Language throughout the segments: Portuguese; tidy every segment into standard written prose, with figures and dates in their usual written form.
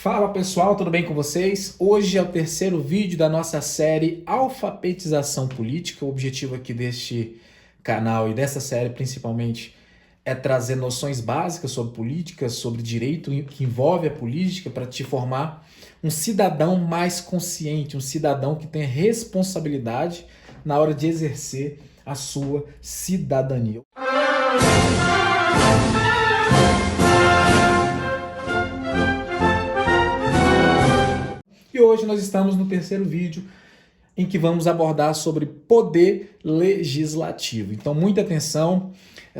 Fala pessoal, tudo bem com vocês? Hoje é o terceiro vídeo da nossa série Alfabetização Política. O objetivo aqui deste canal e dessa série principalmente é trazer noções básicas sobre política, sobre direito que envolve a política para te formar um cidadão mais consciente, um cidadão que tenha responsabilidade na hora de exercer a sua cidadania. E hoje nós estamos no terceiro vídeo em que vamos abordar sobre poder legislativo. Então, muita atenção,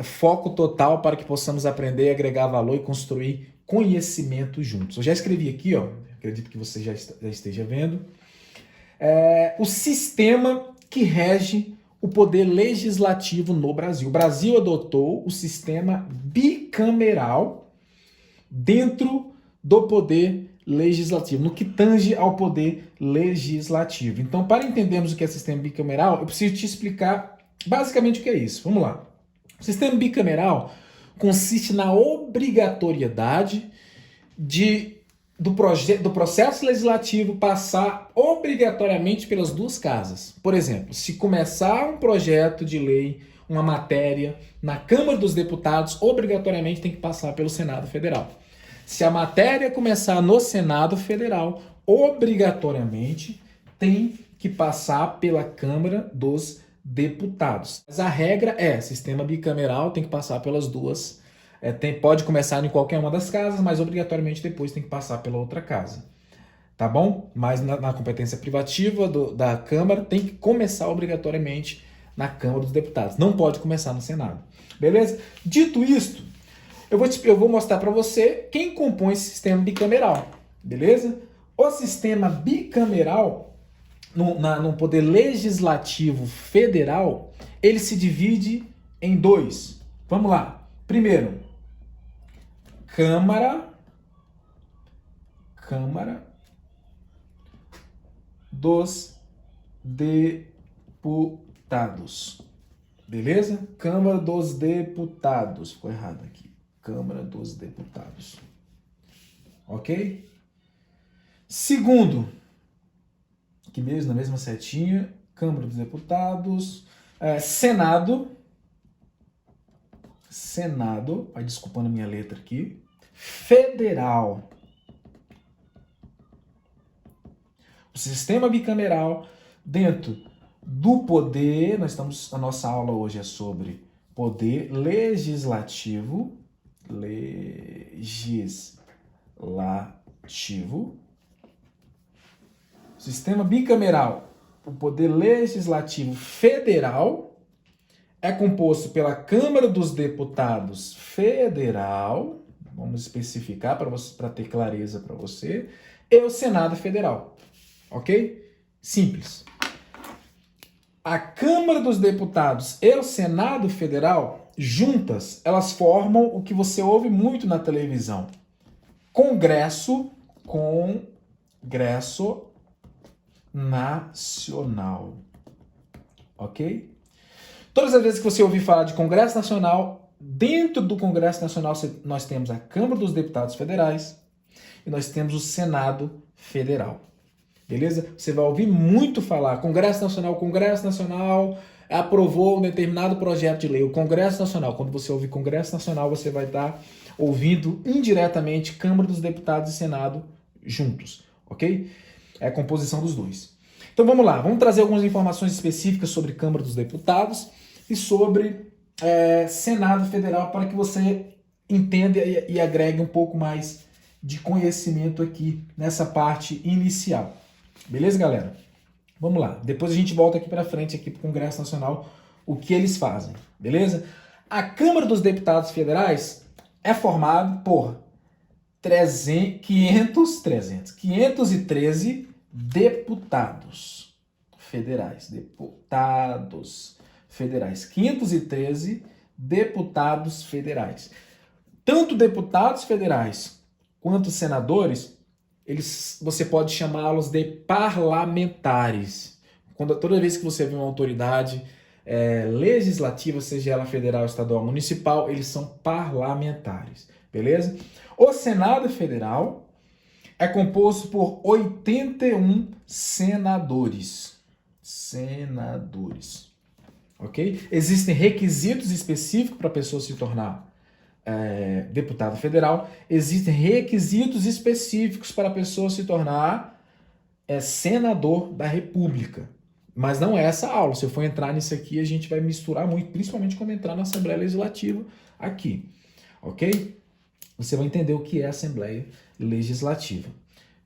foco total para que possamos aprender, agregar valor e construir conhecimento juntos. Eu já escrevi aqui, ó, acredito que você já esteja vendo, o sistema que rege o poder legislativo no Brasil. O Brasil adotou o sistema bicameral dentro do poder legislativo, no que tange ao poder legislativo. Então, para entendermos o que é sistema bicameral, eu preciso te explicar basicamente o que é isso. Vamos lá. O sistema bicameral consiste na obrigatoriedade do processo legislativo passar obrigatoriamente pelas duas casas. Por exemplo, se começar um projeto de lei, uma matéria, na Câmara dos Deputados, obrigatoriamente tem que passar pelo Senado Federal. Se a matéria começar no Senado Federal, obrigatoriamente tem que passar pela Câmara dos Deputados. Mas a regra é, sistema bicameral tem que passar pelas duas. Pode começar em qualquer uma das casas, mas obrigatoriamente depois tem que passar pela outra casa. Tá bom? Mas na competência privativa da Câmara tem que começar obrigatoriamente na Câmara dos Deputados. Não pode começar no Senado. Beleza? Dito isto, eu vou mostrar para você quem compõe esse sistema bicameral, beleza? O sistema bicameral, no poder legislativo federal, ele se divide em dois. Vamos lá. Primeiro, Câmara dos Deputados. Beleza? Câmara dos Deputados. Ficou errado aqui. Câmara dos Deputados. Ok? Segundo, aqui mesmo, na mesma setinha, Câmara dos Deputados, Senado, vai desculpando a minha letra aqui, Federal. O sistema bicameral dentro do poder, a nossa aula hoje é sobre poder legislativo, sistema bicameral, o poder legislativo federal é composto pela Câmara dos Deputados Federal, vamos especificar para ter clareza para você, e o Senado Federal, ok? Simples. A Câmara dos Deputados e o Senado Federal, juntas, elas formam o que você ouve muito na televisão. Congresso Nacional. Ok? Todas as vezes que você ouvir falar de Congresso Nacional, dentro do Congresso Nacional nós temos a Câmara dos Deputados Federais e nós temos o Senado Federal. Beleza? Você vai ouvir muito falar Congresso Nacional aprovou um determinado projeto de lei. O Congresso Nacional, quando você ouvir Congresso Nacional, você vai estar ouvindo indiretamente Câmara dos Deputados e Senado juntos, ok? É a composição dos dois. Então vamos lá, vamos trazer algumas informações específicas sobre Câmara dos Deputados e sobre Senado Federal para que você entenda e agregue um pouco mais de conhecimento aqui nessa parte inicial. Beleza, galera? Vamos lá. Depois a gente volta aqui para frente, aqui para o Congresso Nacional, o que eles fazem. Beleza? A Câmara dos Deputados Federais é formada por 513 deputados federais. 513 deputados federais. Tanto deputados federais quanto senadores, você pode chamá-los de parlamentares. Toda vez que você vê uma autoridade legislativa, seja ela federal, estadual, municipal, eles são parlamentares, beleza? O Senado Federal é composto por 81 senadores. Senadores. Ok? Existem requisitos específicos para a pessoa se tornar deputado federal. Existem requisitos específicos para a pessoa se tornar senador da República. Mas não é essa aula. Se eu for entrar nisso aqui, a gente vai misturar muito, principalmente quando entrar na Assembleia Legislativa aqui. Ok? Você vai entender o que é Assembleia Legislativa.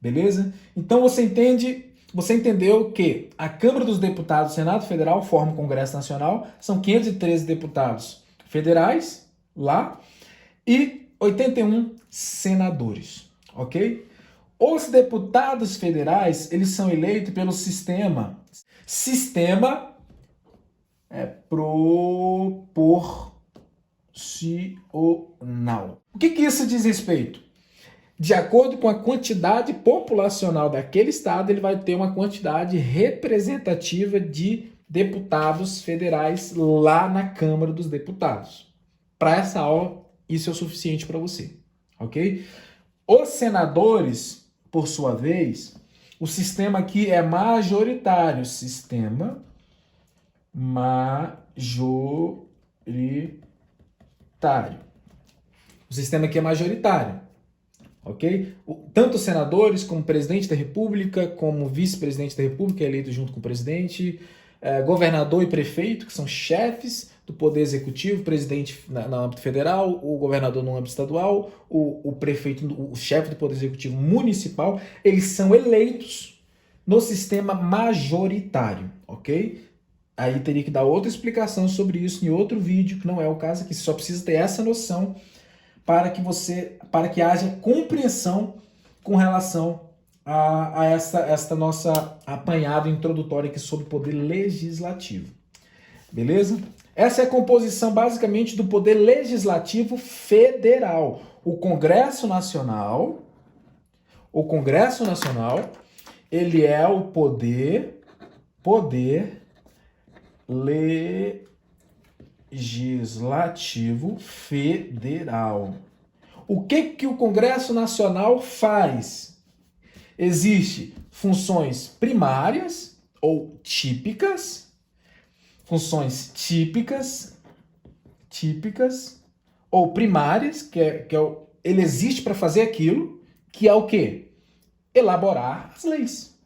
Beleza? Então você entendeu que a Câmara dos Deputados do Senado Federal forma o Congresso Nacional, são 513 deputados federais lá e 81 senadores, ok? Os deputados federais, eles são eleitos pelo sistema proporcional. O que isso diz respeito? De acordo com a quantidade populacional daquele estado, ele vai ter uma quantidade representativa de deputados federais lá na Câmara dos Deputados. Para essa aula, isso é o suficiente para você, ok? Os senadores, por sua vez, o sistema aqui é majoritário. Sistema majoritário. O sistema aqui é majoritário. Ok? Tanto os senadores, como o presidente da República, como o vice-presidente da República, é eleito junto com o presidente, governador e prefeito, que são chefes do Poder Executivo, presidente no âmbito federal, o governador no âmbito estadual, o prefeito, o chefe do Poder Executivo municipal, eles são eleitos no sistema majoritário, ok? Aí teria que dar outra explicação sobre isso em outro vídeo, que não é o caso aqui, você só precisa ter essa noção para que haja compreensão com relação a esta nossa apanhado introdutória aqui sobre o poder legislativo. Beleza? Essa é a composição basicamente do poder legislativo federal. O Congresso Nacional, ele é o poder legislativo federal. O que o Congresso Nacional faz? Existem funções primárias ou típicas, funções típicas ou primárias, ele existe para fazer aquilo, que é o quê? Elaborar as leis.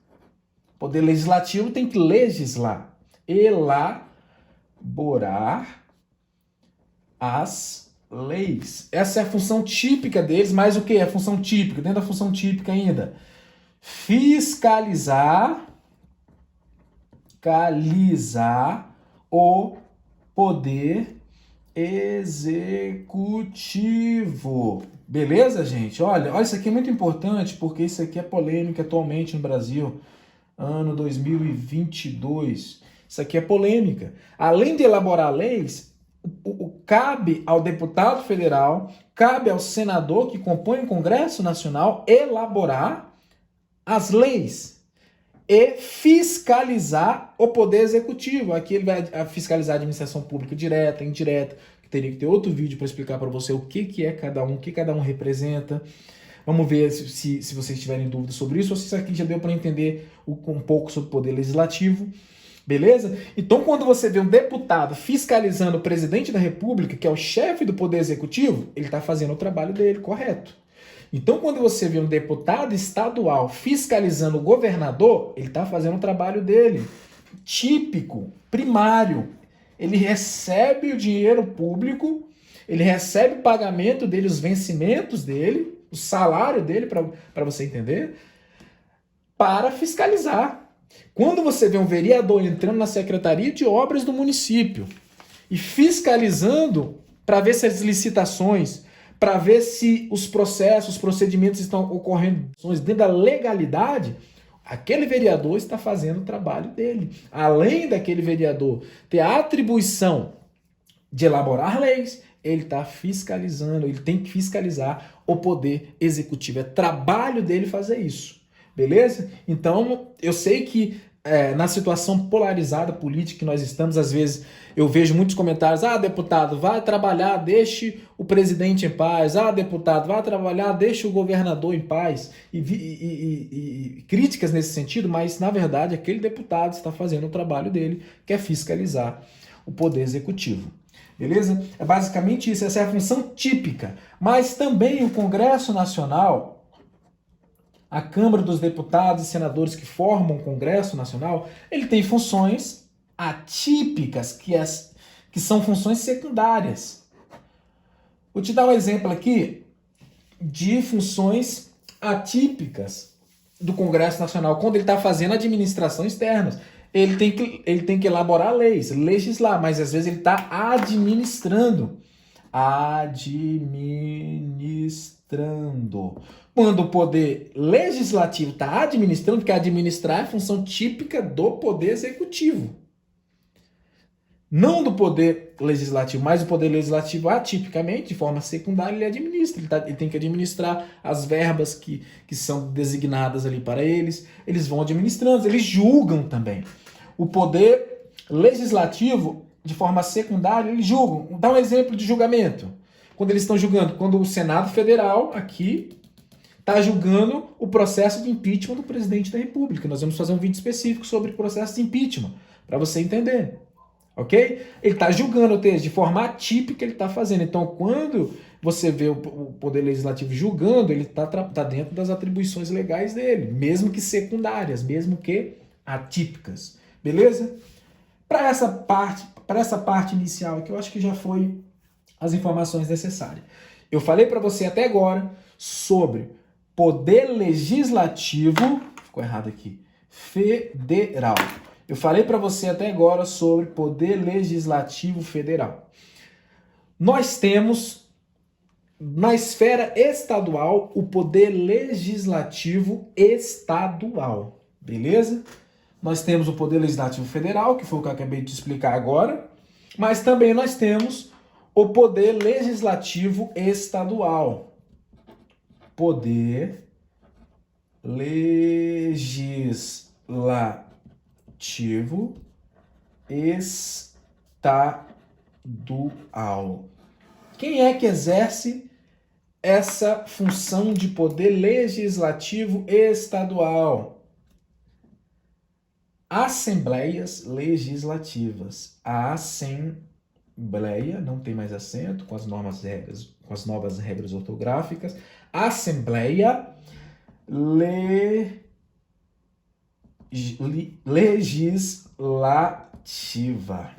O poder legislativo tem que legislar, elaborar as leis. Essa é a função típica deles, mas o que é a função típica? Dentro da função típica ainda, fiscalizar o poder executivo. Beleza, gente? Olha, isso aqui é muito importante, porque isso aqui é polêmico atualmente no Brasil, ano 2022. Isso aqui é polêmica. Além de elaborar leis, cabe ao deputado federal, cabe ao senador que compõe o Congresso Nacional elaborar as leis e fiscalizar o poder executivo. Aqui ele vai fiscalizar a administração pública direta, indireta, que teria que ter outro vídeo para explicar para você o que é cada um, o que cada um representa. Vamos ver se vocês tiverem dúvidas sobre isso, ou se isso aqui já deu para entender um pouco sobre o poder legislativo. Beleza? Então, quando você vê um deputado fiscalizando o presidente da República, que é o chefe do Poder Executivo, ele está fazendo o trabalho dele, correto. Então, quando você vê um deputado estadual fiscalizando o governador, ele está fazendo o trabalho dele. Típico, primário. Ele recebe o dinheiro público, ele recebe o pagamento dele, os vencimentos dele, o salário dele, para você entender, para fiscalizar. Quando você vê um vereador entrando na Secretaria de Obras do município e fiscalizando para ver se as licitações, para ver se os processos, os procedimentos estão ocorrendo dentro da legalidade, aquele vereador está fazendo o trabalho dele. Além daquele vereador ter a atribuição de elaborar leis, ele está fiscalizando, ele tem que fiscalizar o poder executivo. É trabalho dele fazer isso. Beleza? Então, eu sei que na situação polarizada política que nós estamos, às vezes eu vejo muitos comentários: ah, deputado, vai trabalhar, deixe o presidente em paz; ah, deputado, vai trabalhar, deixe o governador em paz, e críticas nesse sentido, mas na verdade aquele deputado está fazendo o trabalho dele, que é fiscalizar o poder executivo. Beleza? É basicamente isso, essa é a função típica. Mas também o Congresso Nacional, a Câmara dos Deputados e Senadores que formam o Congresso Nacional, ele tem funções atípicas, que são funções secundárias. Vou te dar um exemplo aqui de funções atípicas do Congresso Nacional, quando ele está fazendo administração externa. Ele tem que elaborar leis, legislar, mas às vezes ele está administrando. Quando o poder legislativo está administrando, porque administrar é função típica do poder executivo. Não do poder legislativo, mas o poder legislativo atipicamente, de forma secundária, ele administra. Ele tem que administrar as verbas que são designadas ali para eles. Eles vão administrando, eles julgam também. O poder legislativo, de forma secundária, eles julgam. Dá um exemplo de julgamento. Quando eles estão julgando, quando o Senado Federal aqui está julgando o processo de impeachment do presidente da República. Nós vamos fazer um vídeo específico sobre o processo de impeachment, para você entender. Ok? Ele está julgando o texto de forma atípica, ele está fazendo. Então, quando você vê o Poder Legislativo julgando, ele está dentro das atribuições legais dele, mesmo que secundárias, mesmo que atípicas. Beleza? Para essa parte inicial aqui, eu acho que já foi as informações necessárias. Eu falei para você até agora sobre Poder Legislativo, ficou errado aqui, Federal. Eu falei para você até agora sobre Poder Legislativo Federal. Nós temos, na esfera estadual, o Poder Legislativo Estadual, beleza? Nós temos o Poder Legislativo Federal, que foi o que eu acabei de explicar agora, mas também nós temos o Poder Legislativo Estadual. Poder Legislativo Estadual. Quem é que exerce essa função de poder legislativo estadual? Assembleias legislativas. A Assembleia, não tem mais acento, com as novas regras ortográficas. Assembleia Legislativa.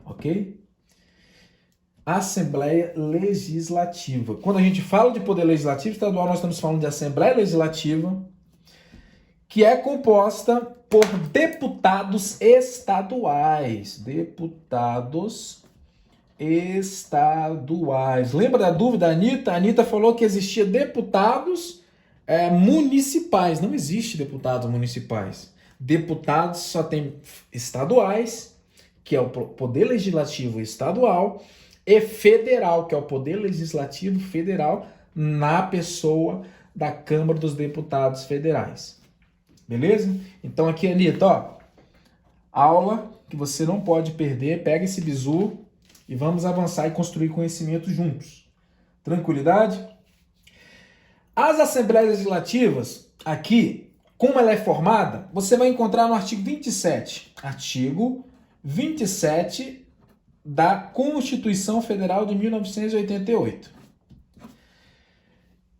Ok? Assembleia Legislativa. Quando a gente fala de poder legislativo estadual, nós estamos falando de Assembleia Legislativa, que é composta por deputados estaduais. Deputados estaduais. Lembra da dúvida da Anitta? A Anitta falou que existia deputados municipais. Não existe deputados municipais. Deputados só tem estaduais, que é o Poder Legislativo Estadual, e federal, que é o Poder Legislativo Federal, na pessoa da Câmara dos Deputados Federais. Beleza? Então aqui, Anitta, ó, aula que você não pode perder. Pega esse bizu e vamos avançar e construir conhecimento juntos. Tranquilidade? As Assembleias Legislativas, aqui, como ela é formada, você vai encontrar no artigo 27. Artigo 27 da Constituição Federal de 1988.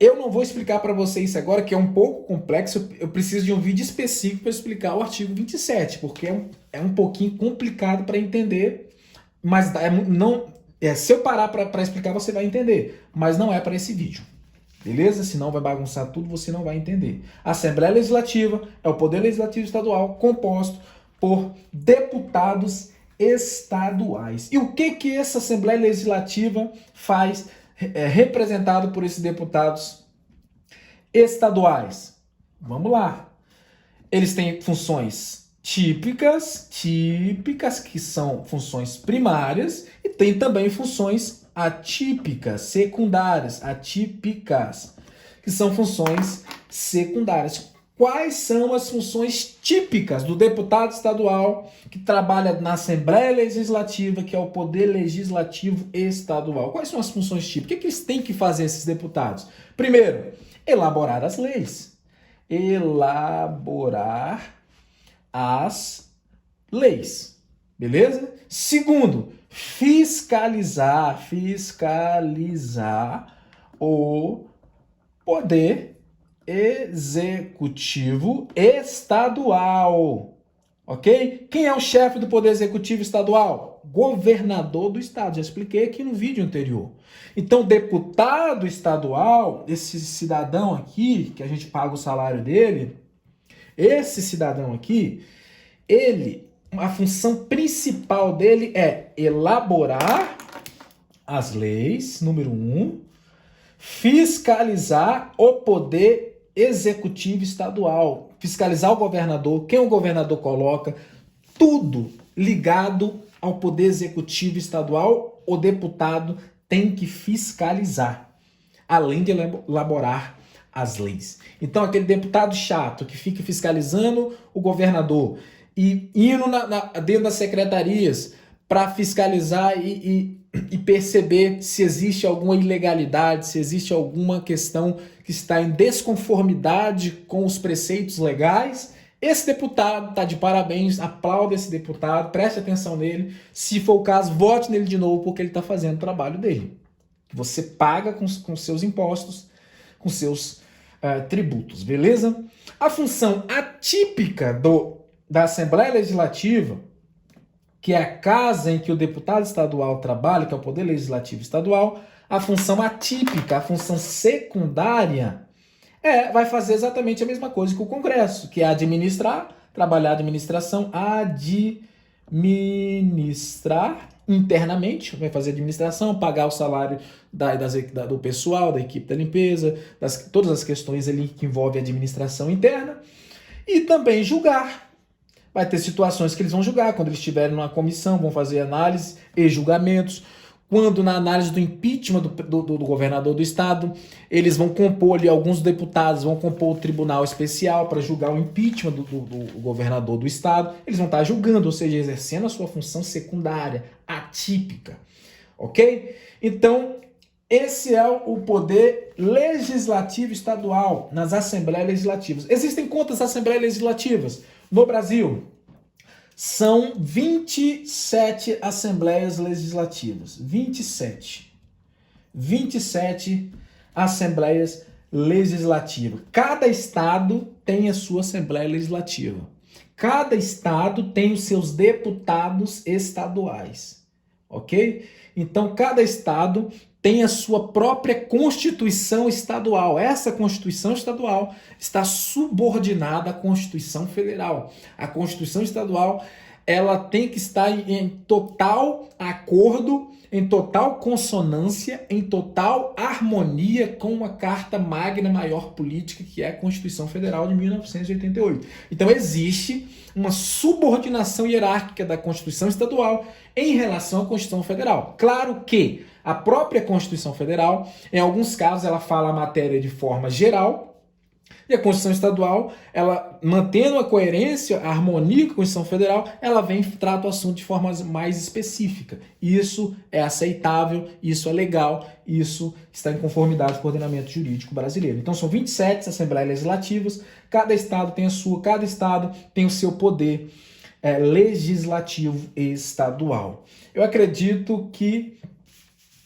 Eu não vou explicar para você isso agora, que é um pouco complexo. Eu preciso de um vídeo específico para explicar o artigo 27, porque é um pouquinho complicado para entender, mas se eu parar para explicar, você vai entender, mas não é para esse vídeo. Beleza? Senão vai bagunçar tudo, você não vai entender. A Assembleia Legislativa é o Poder Legislativo Estadual composto por deputados estaduais. E o que essa Assembleia Legislativa faz representado por esses deputados estaduais? Vamos lá. Eles têm funções típicas, que são funções primárias, e tem também funções atípicas, secundárias, atípicas, que são funções secundárias. Quais são as funções típicas do deputado estadual que trabalha na Assembleia Legislativa, que é o poder legislativo estadual? Quais são as funções típicas? O que eles têm que fazer, esses deputados? Primeiro, elaborar as leis. Elaborar as leis. Beleza? Segundo, fiscalizar o poder executivo estadual, ok? Quem é o chefe do poder executivo estadual? Governador do estado, já expliquei aqui no vídeo anterior. Então, deputado estadual, esse cidadão aqui, que a gente paga o salário dele, esse cidadão aqui, a função principal dele é elaborar as leis, número 1, fiscalizar o poder executivo estadual, fiscalizar o governador, quem o governador coloca, tudo ligado ao poder executivo estadual, o deputado tem que fiscalizar, além de elaborar as leis. Então, aquele deputado chato que fica fiscalizando o governador e indo dentro das secretarias para fiscalizar e perceber se existe alguma ilegalidade, se existe alguma questão que está em desconformidade com os preceitos legais, esse deputado está de parabéns, aplauda esse deputado, preste atenção nele, se for o caso, vote nele de novo, porque ele está fazendo o trabalho dele. Você paga com seus impostos, com seus tributos, beleza? A função atípica da Assembleia Legislativa, que é a casa em que o deputado estadual trabalha, que é o Poder Legislativo Estadual, a função atípica, a função secundária, vai fazer exatamente a mesma coisa que o Congresso, que é administrar, trabalhar a administração, administrar internamente, vai fazer administração, pagar o salário do pessoal, da equipe da limpeza, todas as questões ali que envolvem a administração interna, e também julgar. Vai ter situações que eles vão julgar, quando eles estiverem numa comissão, vão fazer análise e julgamentos. Quando na análise do impeachment do governador do estado, eles vão compor ali, alguns deputados vão compor o tribunal especial para julgar o impeachment do governador do estado. Eles vão estar julgando, ou seja, exercendo a sua função secundária, atípica. Ok? Então, esse é o poder legislativo estadual nas assembleias legislativas. Existem quantas assembleias legislativas no Brasil? São 27 assembleias legislativas. 27 assembleias legislativas. Cada estado tem a sua assembleia legislativa. Cada estado tem os seus deputados estaduais. Ok? Então, cada estado tem a sua própria Constituição estadual. Essa Constituição estadual está subordinada à Constituição Federal. A Constituição estadual, ela tem que estar em total acordo, em total consonância, em total harmonia com a Carta Magna Maior Política, que é a Constituição Federal de 1988. Então existe uma subordinação hierárquica da Constituição estadual em relação à Constituição Federal. Claro que a própria Constituição Federal, em alguns casos, ela fala a matéria de forma geral, e a Constituição Estadual, ela mantendo a coerência, a harmonia com a Constituição Federal, ela vem e trata o assunto de forma mais específica. Isso é aceitável, isso é legal, isso está em conformidade com o ordenamento jurídico brasileiro. Então são 27 assembleias legislativas, cada estado tem a sua, cada estado tem o seu poder legislativo estadual. Eu acredito que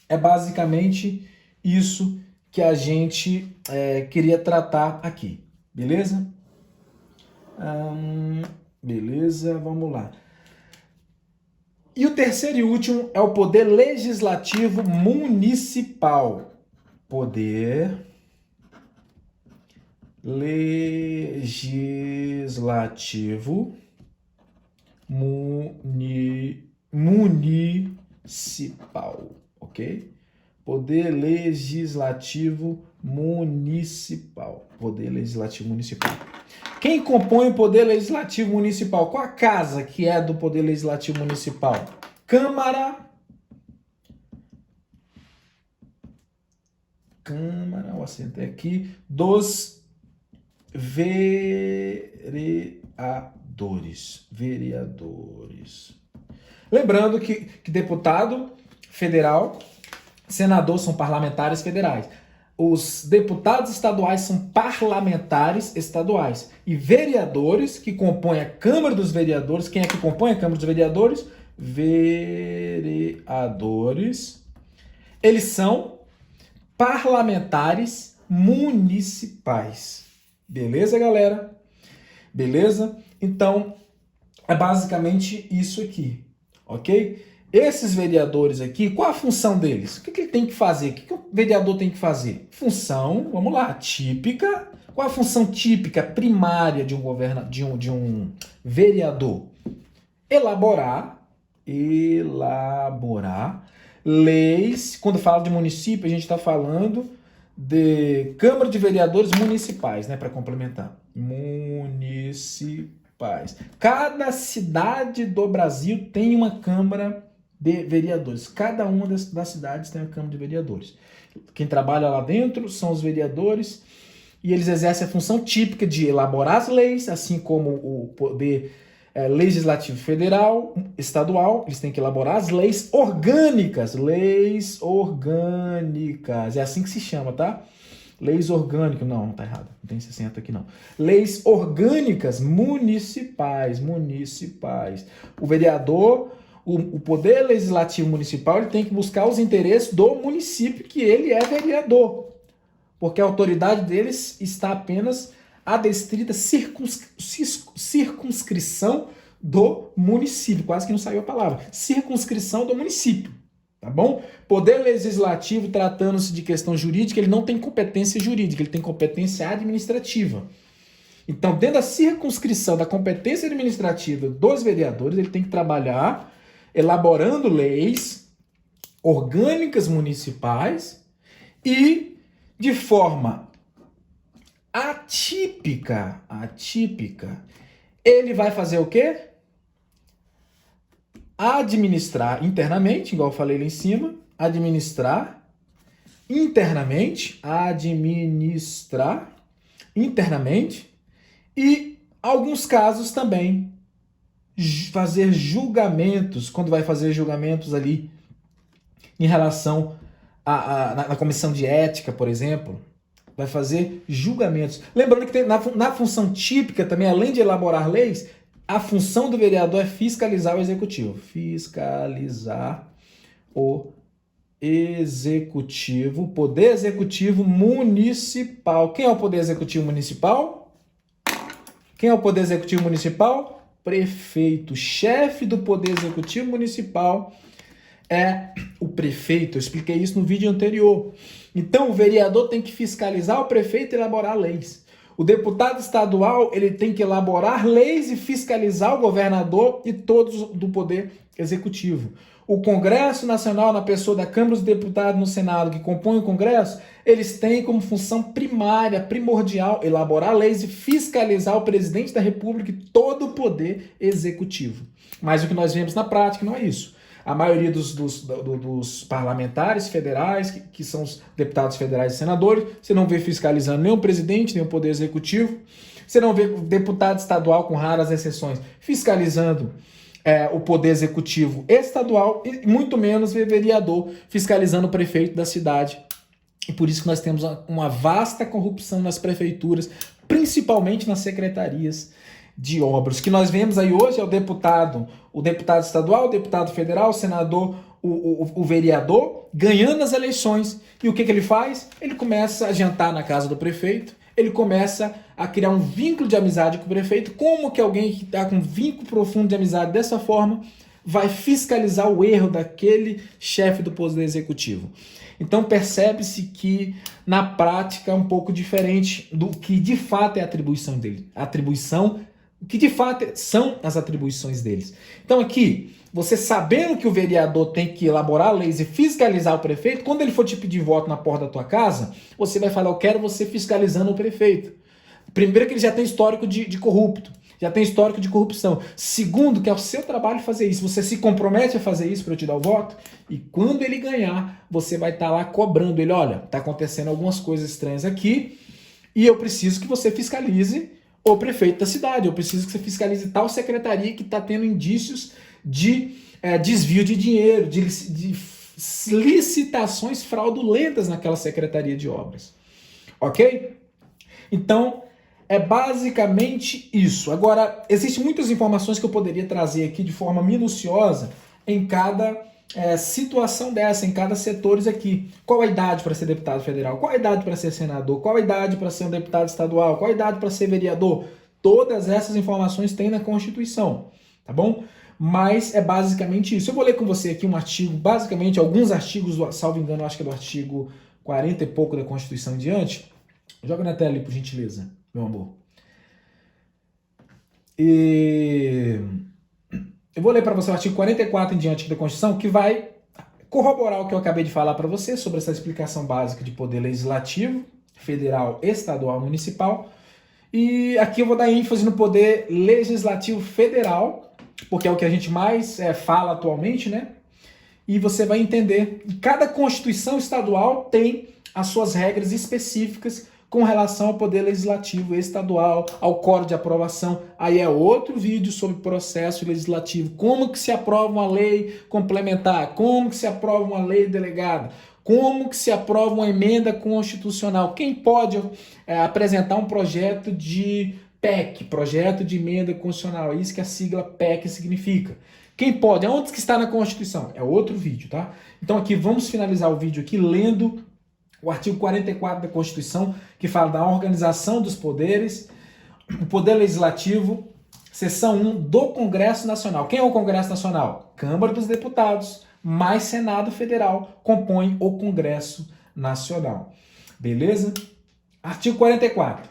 é basicamente isso que a gente queria tratar aqui, beleza? Beleza, vamos lá. E o terceiro e último é o poder legislativo municipal. Poder legislativo municipal, ok? Poder legislativo municipal. Poder legislativo municipal. Quem compõe o poder legislativo municipal? Qual a casa que é do poder legislativo municipal? Câmara, o assento é aqui, dos Vereadores. Lembrando que deputado federal, senador são parlamentares federais. Os deputados estaduais são parlamentares estaduais. E vereadores, que compõem a Câmara dos Vereadores, quem é que compõe a Câmara dos Vereadores? Vereadores. Eles são parlamentares municipais. Beleza, galera? Beleza? Então, é basicamente isso aqui, ok? Esses vereadores aqui, qual a função deles? O que ele tem que fazer? O que o vereador tem que fazer? Função, vamos lá, típica. Qual a função típica, primária de um vereador? Elaborar leis. Quando fala de município, a gente está falando de Câmara de Vereadores Municipais, né? Para complementar. Municipais. Cada cidade do Brasil tem uma Câmara de Vereadores. Cada uma das cidades tem uma Câmara de Vereadores. Quem trabalha lá dentro são os vereadores e eles exercem a função típica de elaborar as leis, assim como o poder legislativo federal, estadual. Eles têm que elaborar as leis orgânicas. Leis orgânicas. É assim que se chama, tá? Leis orgânicas. Não, tá errado. Não tem 60 aqui, não. Leis orgânicas municipais. O vereador, o poder legislativo municipal, ele tem que buscar os interesses do município que ele é vereador. Porque a autoridade deles está apenas adestrida circunscrição do município. Quase que não saiu a palavra. Circunscrição do município. Tá bom? Poder legislativo, tratando-se de questão jurídica, ele não tem competência jurídica, ele tem competência administrativa. Então, dentro da circunscrição da competência administrativa dos vereadores, ele tem que trabalhar elaborando leis orgânicas municipais e de forma atípica, ele vai fazer o quê? Administrar internamente, igual eu falei lá em cima, administrar internamente e alguns casos também fazer julgamentos, quando vai fazer julgamentos ali em relação na comissão de ética, por exemplo, vai fazer julgamentos. Lembrando que tem, na função típica também, além de elaborar leis, a função do vereador é fiscalizar o executivo. Fiscalizar o executivo, poder executivo municipal. Quem é o poder executivo municipal? Prefeito. Chefe do poder executivo municipal é o prefeito. Eu expliquei isso no vídeo anterior. Então, o vereador tem que fiscalizar o prefeito e elaborar leis. O deputado estadual, ele tem que elaborar leis e fiscalizar o governador e todos do poder executivo. O Congresso Nacional, na pessoa da Câmara dos Deputados no Senado, que compõe o Congresso, eles têm como função primária, primordial, elaborar leis e fiscalizar o presidente da República e todo o poder executivo. Mas o que nós vemos na prática não é isso. A maioria dos parlamentares federais, que são os deputados federais e senadores, você não vê fiscalizando nem o presidente, nem o poder executivo. Você não vê o deputado estadual, com raras exceções, fiscalizando o poder executivo estadual e muito menos vê vereador fiscalizando o prefeito da cidade. E por isso que nós temos uma vasta corrupção nas prefeituras, principalmente nas secretarias de obras. O que nós vemos aí hoje é o deputado estadual, o deputado federal, o senador, o vereador ganhando as eleições. E o que ele faz? Ele começa a jantar na casa do prefeito, ele começa a criar um vínculo de amizade com o prefeito. Como que alguém que está com um vínculo profundo de amizade dessa forma vai fiscalizar o erro daquele chefe do poder executivo? Então percebe-se que na prática é um pouco diferente do que de fato é a atribuição dele. O que de fato são as atribuições deles. Então aqui, você sabendo que o vereador tem que elaborar leis e fiscalizar o prefeito, quando ele for te pedir voto na porta da tua casa, você vai falar, eu quero você fiscalizando o prefeito. Primeiro que ele já tem histórico de corrupto, já tem histórico de corrupção. Segundo, que é o seu trabalho fazer isso. Você se compromete a fazer isso para eu te dar o voto, e quando ele ganhar, você vai estar lá cobrando ele, olha, está acontecendo algumas coisas estranhas aqui, e eu preciso que você fiscalize o prefeito da cidade, eu preciso que você fiscalize tal secretaria que está tendo indícios de desvio de dinheiro, de licitações fraudulentas naquela secretaria de obras. Ok? Então, é basicamente isso. Agora, existem muitas informações que eu poderia trazer aqui de forma minuciosa em cada situação dessa, em cada setores aqui. Qual a idade para ser deputado federal? Qual a idade para ser senador? Qual a idade para ser um deputado estadual? Qual a idade para ser vereador? Todas essas informações tem na Constituição, tá bom? Mas é basicamente isso. Eu vou ler com você aqui um artigo, basicamente alguns artigos, salvo engano, acho que é do artigo 40 e pouco da Constituição em diante. Joga na tela ali, por gentileza, meu amor. E eu vou ler para você o artigo 44 em diante da Constituição, que vai corroborar o que eu acabei de falar para você sobre essa explicação básica de poder legislativo, federal, estadual, municipal. E aqui eu vou dar ênfase no poder legislativo federal, porque é o que a gente mais fala atualmente, né? E você vai entender que cada Constituição estadual tem as suas regras específicas com relação ao poder legislativo estadual, ao código de aprovação. Aí é outro vídeo sobre processo legislativo, como que se aprova uma lei complementar, como que se aprova uma lei delegada, como que se aprova uma emenda constitucional, quem pode apresentar um projeto de PEC, projeto de emenda constitucional, é isso que a sigla PEC significa. Quem pode? Aonde que está na Constituição? É outro vídeo, tá? Então aqui vamos finalizar o vídeo aqui lendo o artigo 44 da Constituição, que fala da organização dos poderes, o poder legislativo, seção 1 do Congresso Nacional. Quem é o Congresso Nacional? Câmara dos Deputados, mais Senado Federal, compõe o Congresso Nacional. Beleza? Artigo 44.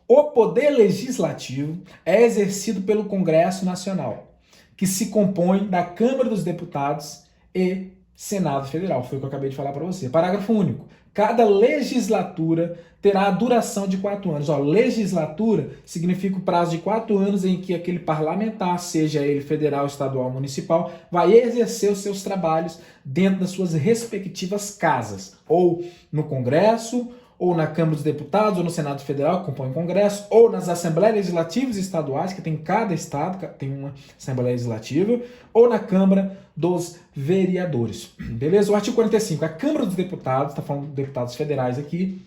O poder legislativo é exercido pelo Congresso Nacional, que se compõe da Câmara dos Deputados e Senado Federal. Foi o que eu acabei de falar para você. Parágrafo único. Cada legislatura terá a duração de 4 anos. Legislatura significa o prazo de 4 anos em que aquele parlamentar, seja ele federal, estadual, municipal, vai exercer os seus trabalhos dentro das suas respectivas casas, ou no Congresso, ou na Câmara dos Deputados, ou no Senado Federal, que compõe o Congresso, ou nas Assembleias Legislativas Estaduais, que tem cada estado, tem uma Assembleia Legislativa, ou na Câmara dos Vereadores. Beleza? O artigo 45. A Câmara dos Deputados, está falando de deputados federais aqui,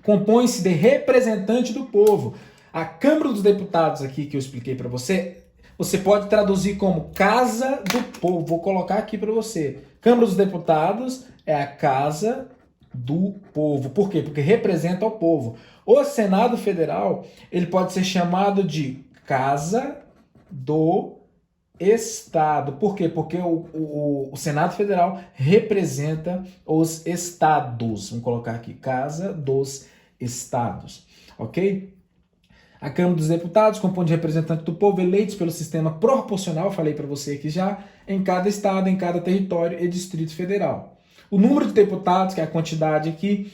compõe-se de representante do povo. A Câmara dos Deputados aqui, que eu expliquei para você, você pode traduzir como Casa do Povo. Vou colocar aqui para você. Câmara dos Deputados é a Casa do Povo. Por quê? Porque representa o povo. O Senado Federal, ele pode ser chamado de Casa do Estado. Por quê? Porque o Senado Federal representa os estados. Vamos colocar aqui, Casa dos Estados. Ok? A Câmara dos Deputados compõe de representantes do povo eleitos pelo sistema proporcional, falei para você aqui já, em cada estado, em cada território e distrito federal. O número de deputados, que é a quantidade aqui,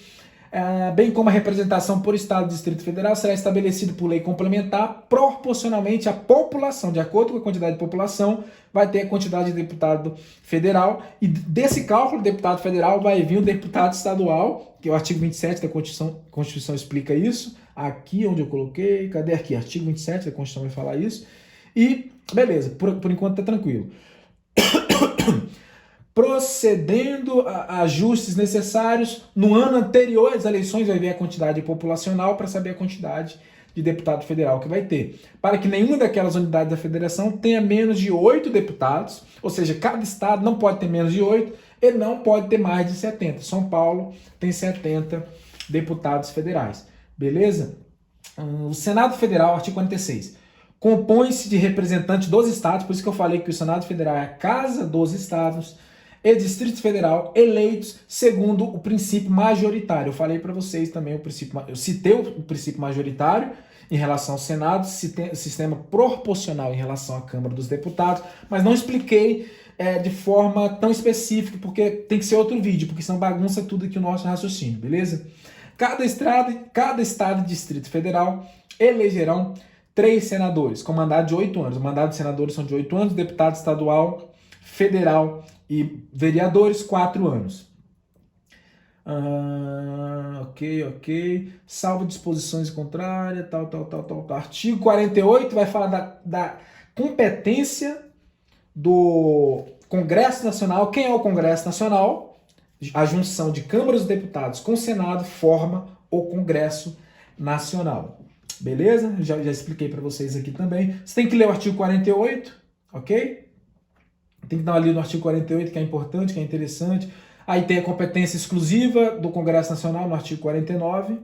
bem como a representação por estado e distrito federal, será estabelecido por lei complementar proporcionalmente à população. De acordo com a quantidade de população, vai ter a quantidade de deputado federal. E desse cálculo, deputado federal, vai vir o deputado estadual, que é o artigo 27 da Constituição. A Constituição explica isso. Aqui onde eu coloquei, cadê aqui? Artigo 27 da Constituição vai falar isso. E, beleza, por enquanto tá tranquilo. Procedendo a ajustes necessários, no ano anterior às eleições vai ver a quantidade populacional para saber a quantidade de deputado federal que vai ter. Para que nenhuma daquelas unidades da federação tenha menos de 8 deputados, ou seja, cada estado não pode ter menos de 8 e não pode ter mais de 70. São Paulo tem 70 deputados federais. Beleza? O Senado Federal, artigo 46, compõe-se de representantes dos estados, por isso que eu falei que o Senado Federal é a Casa dos Estados, e Distrito Federal eleitos segundo o princípio majoritário. Eu falei para vocês também eu citei o princípio majoritário em relação ao Senado, citei o sistema proporcional em relação à Câmara dos Deputados, mas não expliquei de forma tão específica, porque tem que ser outro vídeo, porque senão bagunça tudo aqui o nosso raciocínio, beleza? Cada estado e Distrito Federal elegerão 3 senadores, com mandato de 8 anos. O mandato de senadores são de 8 anos, deputado estadual, federal e vereadores, 4 anos. Ok. Salvo disposições contrárias, tal. Artigo 48 vai falar da competência do Congresso Nacional. Quem é o Congresso Nacional? A junção de câmaras dos deputados com o Senado forma o Congresso Nacional. Beleza? Já expliquei para vocês aqui também. Você tem que ler o artigo 48, ok? Tem que dar uma lida no artigo 48, que é importante, que é interessante. Aí tem a competência exclusiva do Congresso Nacional, no artigo 49.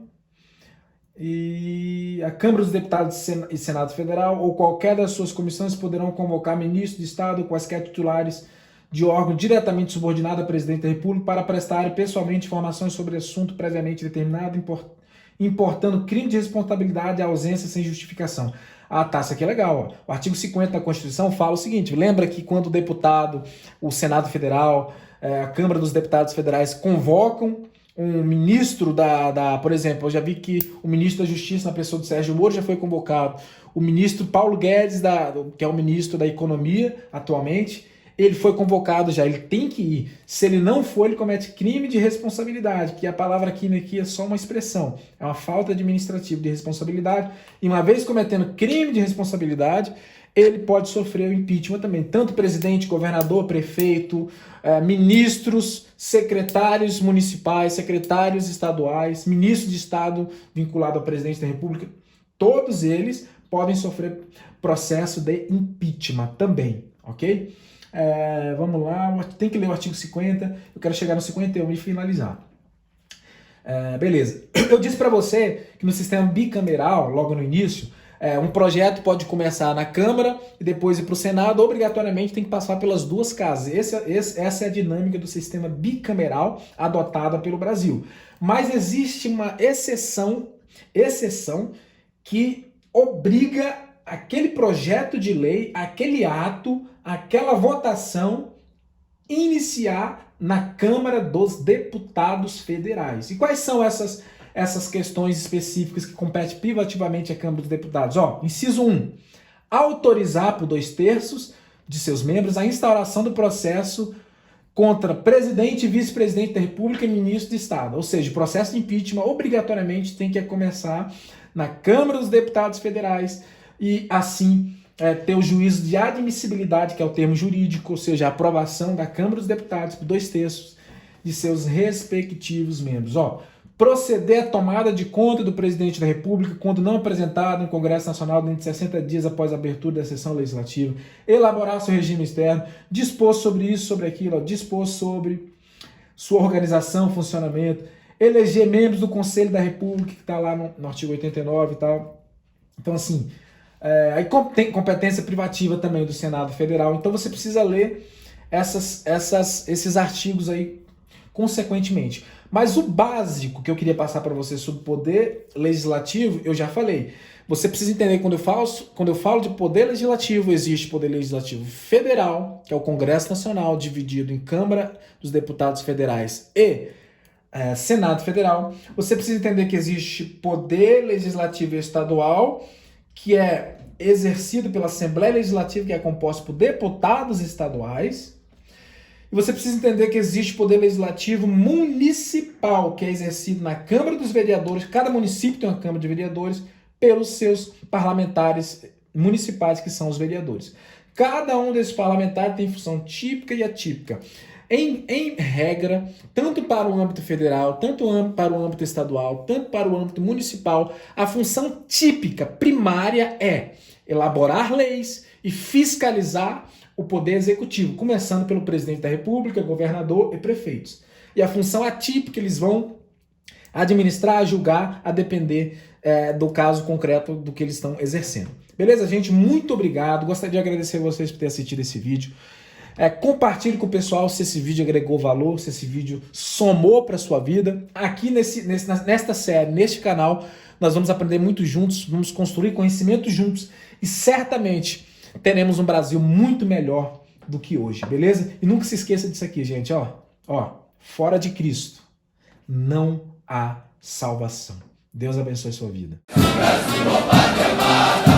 E a Câmara dos Deputados e Senado Federal ou qualquer das suas comissões poderão convocar ministro de Estado ou quaisquer titulares de órgão diretamente subordinado ao presidente da República para prestarem pessoalmente informações sobre assunto previamente determinado, importando crime de responsabilidade e ausência sem justificação. Ah, tá, isso aqui é legal. Ó. O artigo 50 da Constituição fala o seguinte, lembra que quando o deputado, o Senado Federal, a Câmara dos Deputados Federais convocam um ministro por exemplo, eu já vi que o ministro da Justiça, na pessoa do Sérgio Moro, já foi convocado. O ministro Paulo Guedes, que é o ministro da Economia atualmente, ele foi convocado já, ele tem que ir. Se ele não for, ele comete crime de responsabilidade, que a palavra aqui é só uma expressão, é uma falta administrativa de responsabilidade, e uma vez cometendo crime de responsabilidade, ele pode sofrer o impeachment também. Tanto presidente, governador, prefeito, ministros, secretários municipais, secretários estaduais, ministro de Estado vinculado ao presidente da República, todos eles podem sofrer processo de impeachment também, ok? Vamos lá, tem que ler o artigo 50, eu quero chegar no 51 e finalizar. Beleza. Eu disse para você que no sistema bicameral, logo no início, um projeto pode começar na Câmara e depois ir para o Senado, obrigatoriamente tem que passar pelas duas casas. Essa é a dinâmica do sistema bicameral adotada pelo Brasil. Mas existe uma exceção que obriga aquele projeto de lei, aquele ato, aquela votação iniciar na Câmara dos Deputados Federais. E quais são essas questões específicas que competem privativamente à Câmara dos Deputados? Inciso 1. Autorizar por 2/3 de seus membros a instauração do processo contra presidente e vice-presidente da República e ministro de Estado. Ou seja, o processo de impeachment obrigatoriamente tem que começar na Câmara dos Deputados Federais e assim ter o juízo de admissibilidade, que é o termo jurídico, ou seja, a aprovação da Câmara dos Deputados por 2/3 de seus respectivos membros. Proceder à tomada de conta do presidente da República quando não apresentado no Congresso Nacional dentro de 60 dias após a abertura da sessão legislativa, elaborar seu regime externo, dispor sobre isso, sobre aquilo, dispor sobre sua organização, funcionamento, eleger membros do Conselho da República, que está lá no artigo 89 e tal. Então, assim, aí tem competência privativa também do Senado Federal, então você precisa ler esses artigos aí consequentemente. Mas o básico que eu queria passar para você sobre poder legislativo, eu já falei. Você precisa entender que quando eu falo de poder legislativo, existe poder legislativo federal, que é o Congresso Nacional, dividido em Câmara dos Deputados Federais e Senado Federal. Você precisa entender que existe poder legislativo estadual, que é exercido pela Assembleia Legislativa, que é composta por deputados estaduais. E você precisa entender que existe poder legislativo municipal, que é exercido na Câmara dos Vereadores. Cada município tem uma Câmara de Vereadores pelos seus parlamentares municipais, que são os vereadores. Cada um desses parlamentares tem função típica e atípica. Em regra, tanto para o âmbito federal, tanto para o âmbito estadual, tanto para o âmbito municipal, a função típica, primária, é elaborar leis e fiscalizar o poder executivo, começando pelo presidente da República, governador e prefeitos. E a função atípica, eles vão administrar, julgar, a depender do caso concreto do que eles estão exercendo. Beleza, gente? Muito obrigado. Gostaria de agradecer a vocês por terem assistido esse vídeo. Compartilhe com o pessoal se esse vídeo agregou valor, se esse vídeo somou para a sua vida. Aqui nesta série, neste canal, nós vamos aprender muito juntos, vamos construir conhecimento juntos e certamente teremos um Brasil muito melhor do que hoje, beleza? E nunca se esqueça disso aqui, gente, fora de Cristo não há salvação. Deus abençoe a sua vida. Brasil, pátria amada.